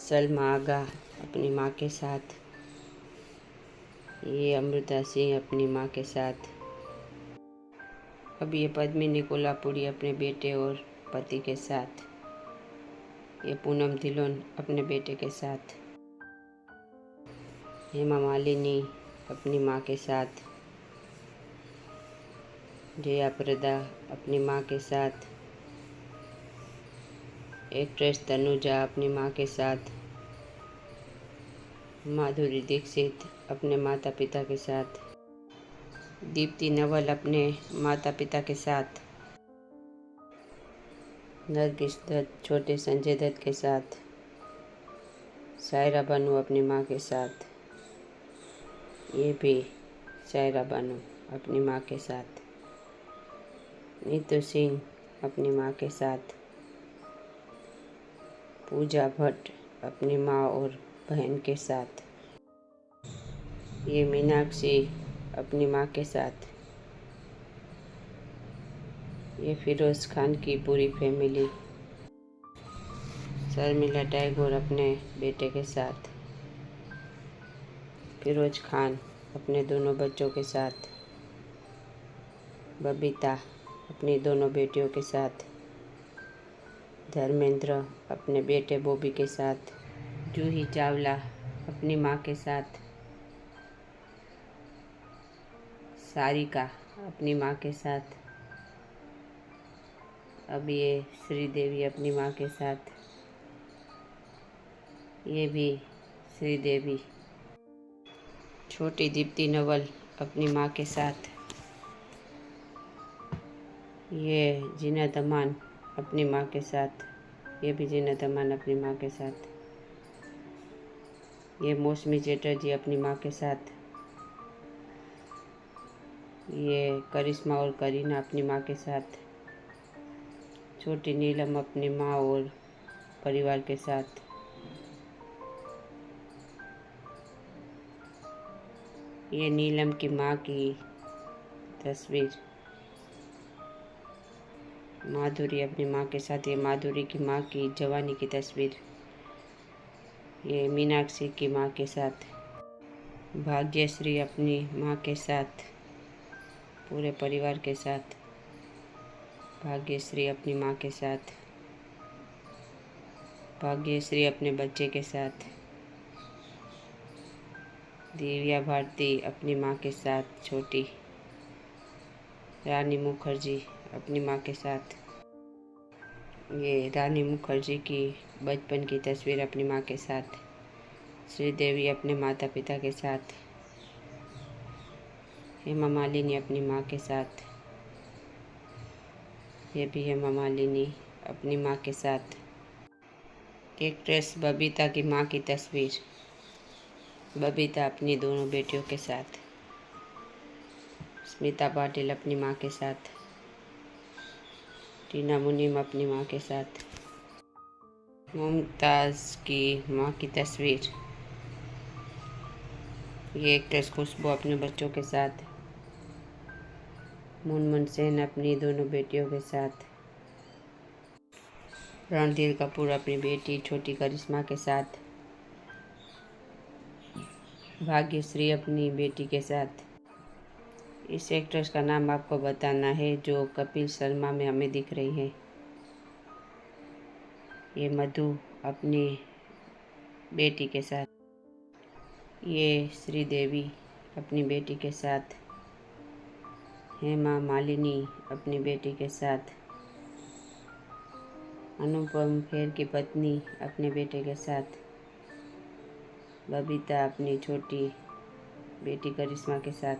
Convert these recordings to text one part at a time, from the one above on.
सलमा आगा अपनी माँ के साथ, ये अमृता सिंह अपनी माँ के साथ। अब ये पद्मिनी कोल्हापुरी अपने बेटे और पति के साथ। ये पूनम धिल्लोन अपने बेटे के साथ। हेमा मालिनी अपनी माँ के साथ। जया प्रदा अपनी माँ के साथ। एक्ट्रेस तनुजा अपनी माँ के साथ। माधुरी दीक्षित अपने माता पिता के साथ। दीप्ति नवल अपने माता पिता के साथ। नरगिस दत्त छोटे संजय दत्त के साथ। सायरा बानू अपनी माँ के साथ। ये भी सायरा बानू अपनी माँ के साथ। नीतू सिंह अपनी माँ के साथ। पूजा भट्ट अपनी माँ और बहन के साथ। ये मीनाक्षी अपनी माँ के साथ। ये फिरोज खान की पूरी फैमिली। शर्मिला टैगोर अपने बेटे के साथ। फिरोज खान अपने दोनों बच्चों के साथ। बबीता अपनी दोनों बेटियों के साथ। धर्मेंद्र अपने बेटे बॉबी के साथ। जूही चावला अपनी माँ के साथ। सारिका अपनी माँ के साथ। अब ये श्रीदेवी अपनी माँ के साथ। ये भी श्रीदेवी। छोटी दीप्ति नवल अपनी माँ के साथ। ये जीनत अमान अपनी माँ के साथ। ये भी जीनत अमान अपनी माँ के साथ। ये मौसमी चटर्जी अपनी माँ के साथ। ये करिश्मा और करीना अपनी माँ के साथ। छोटी नीलम अपनी माँ और परिवार के साथ। ये नीलम की माँ की तस्वीर। माधुरी अपनी माँ के साथ। ये माधुरी की माँ की जवानी की तस्वीर। ये मीनाक्षी की माँ के साथ। भाग्यश्री अपनी माँ के साथ, पूरे परिवार के साथ। भाग्यश्री अपनी माँ के साथ। भाग्यश्री अपने बच्चे के साथ। दिव्या भारती अपनी माँ के साथ छोटी। रानी मुखर्जी अपनी माँ के साथ। ये रानी मुखर्जी की बचपन की तस्वीर अपनी माँ के साथ। श्रीदेवी अपने माता पिता के साथ। हेमा मालिनी अपनी माँ के साथ। ये भी हेमा मालिनी अपनी माँ के साथ। एक्ट्रेस बबीता की माँ की तस्वीर। बबीता अपनी दोनों बेटियों के साथ। स्मिता पाटिल अपनी माँ के साथ। टीना मुनीम अपनी माँ के साथ। मुमताज़ की माँ की तस्वीर। ये एक्ट्रेस खुशबू अपने बच्चों के साथ। मुनमुन सेन अपनी दोनों बेटियों के साथ। रणधीर कपूर अपनी बेटी छोटी करिश्मा के साथ। भाग्यश्री अपनी बेटी के साथ। इस एक्ट्रेस का नाम आपको बताना है जो कपिल शर्मा में हमें दिख रही है। ये मधु अपनी बेटी के साथ। ये श्रीदेवी अपनी बेटी के साथ। हेमा मालिनी अपनी बेटी के साथ। अनुपम खेर की पत्नी अपने बेटे के साथ। बबीता अपनी छोटी बेटी करिश्मा के साथ।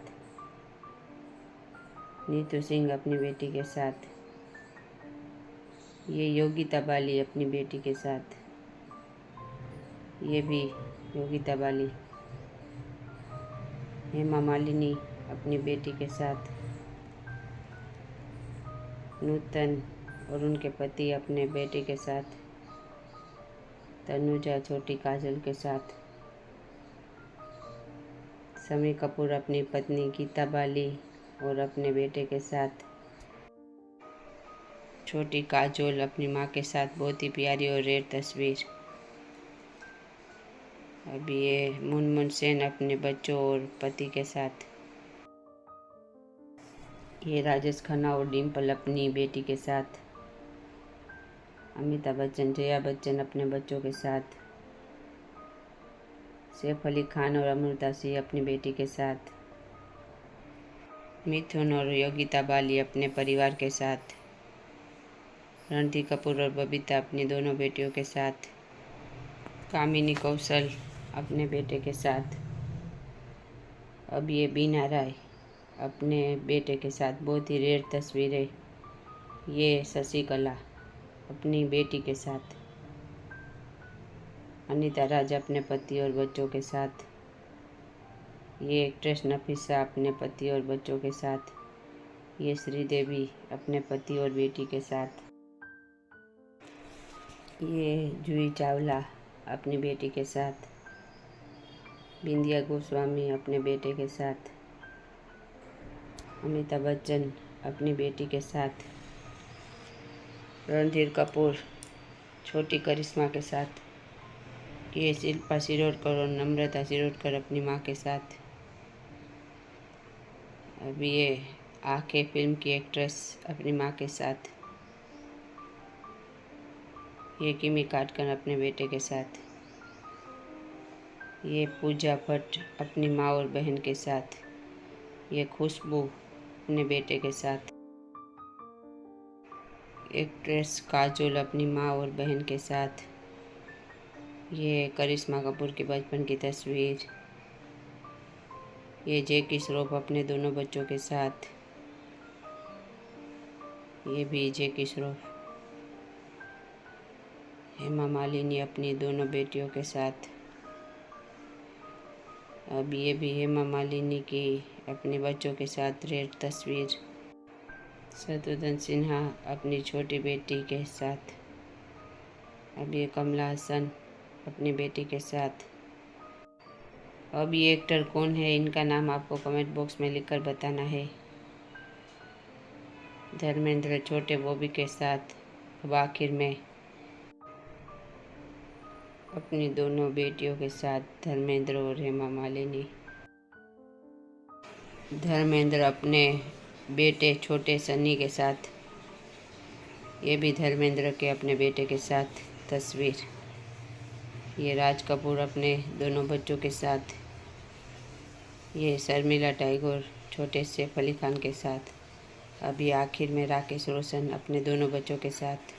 नीतू सिंह अपनी बेटी के साथ। ये योगिता बाली अपनी बेटी के साथ। ये भी योगिता बाली। हेमा मालिनी अपनी बेटी के साथ। नूतन और उनके पति अपने बेटे के साथ। तनुजा छोटी काजल के साथ। शम्मी कपूर अपनी पत्नी गीता बाली और अपने बेटे के साथ। छोटी काजोल अपनी माँ के साथ, बहुत ही प्यारी और रेयर तस्वीर। अभी ये मुनमुन सेन अपने बच्चों और पति के साथ। ये राजेश खन्ना और डिम्पल अपनी बेटी के साथ। अमिताभ बच्चन, जया बच्चन अपने बच्चों के साथ। सैफ अली खान और अमृता सिंह अपनी बेटी के साथ। मिथुन और योगिता बाली अपने परिवार के साथ। रणधीर कपूर और बबीता अपनी दोनों बेटियों के साथ। कामिनी कौशल अपने बेटे के साथ। अब ये बीना राय अपने बेटे के साथ। बहुत ही रेयर तस्वीरें। ये शशिकला अपनी बेटी के साथ। अनीता राज अपने पति और बच्चों के साथ। ये एक्ट्रेस नफीसा अपने पति और बच्चों के साथ। ये श्रीदेवी अपने पति और बेटी के साथ। ये जूही चावला अपनी बेटी के साथ। बिंदिया गोस्वामी अपने बेटे के साथ। अमिताभ बच्चन अपनी बेटी के साथ। रणधीर कपूर छोटी करिश्मा के साथ। ये शिल्पा शिरोडकर और नम्रता शिरोडकर अपनी माँ के साथ। अब ये आंखें फिल्म की एक्ट्रेस अपनी माँ के साथ। ये किमी काटकर अपने बेटे के साथ। ये पूजा भट्ट अपनी माँ और बहन के साथ। ये खुशबू अपने बेटे के साथ। एक्ट्रेस काजोल अपनी माँ और बहन के साथ। ये करिश्मा कपूर के बचपन की तस्वीर। ये जैकी श्रॉफ अपने दोनों बच्चों के साथ। ये भी जैकी श्रॉफ। हेमा मालिनी अपनी दोनों बेटियों के साथ। अब ये भी हेमा मालिनी की अपने बच्चों के साथ रेयर तस्वीर। शत्रुघ्न सिन्हा अपनी छोटी बेटी के साथ। अब ये कमला हसन अपनी बेटी के साथ। अब ये एक्टर कौन है, इनका नाम आपको कमेंट बॉक्स में लिखकर बताना है। धर्मेंद्र छोटे बॉबी के साथ। अब आखिर में अपनी दोनों बेटियों के साथ धर्मेंद्र और हेमा मालिनी। धर्मेंद्र अपने बेटे छोटे सन्नी के साथ। ये भी धर्मेंद्र के अपने बेटे के साथ तस्वीर। ये राज कपूर अपने दोनों बच्चों के साथ। ये शर्मिला टैगोर छोटे सैफ अली खान के साथ। अभी आखिर में राकेश रोशन अपने दोनों बच्चों के साथ।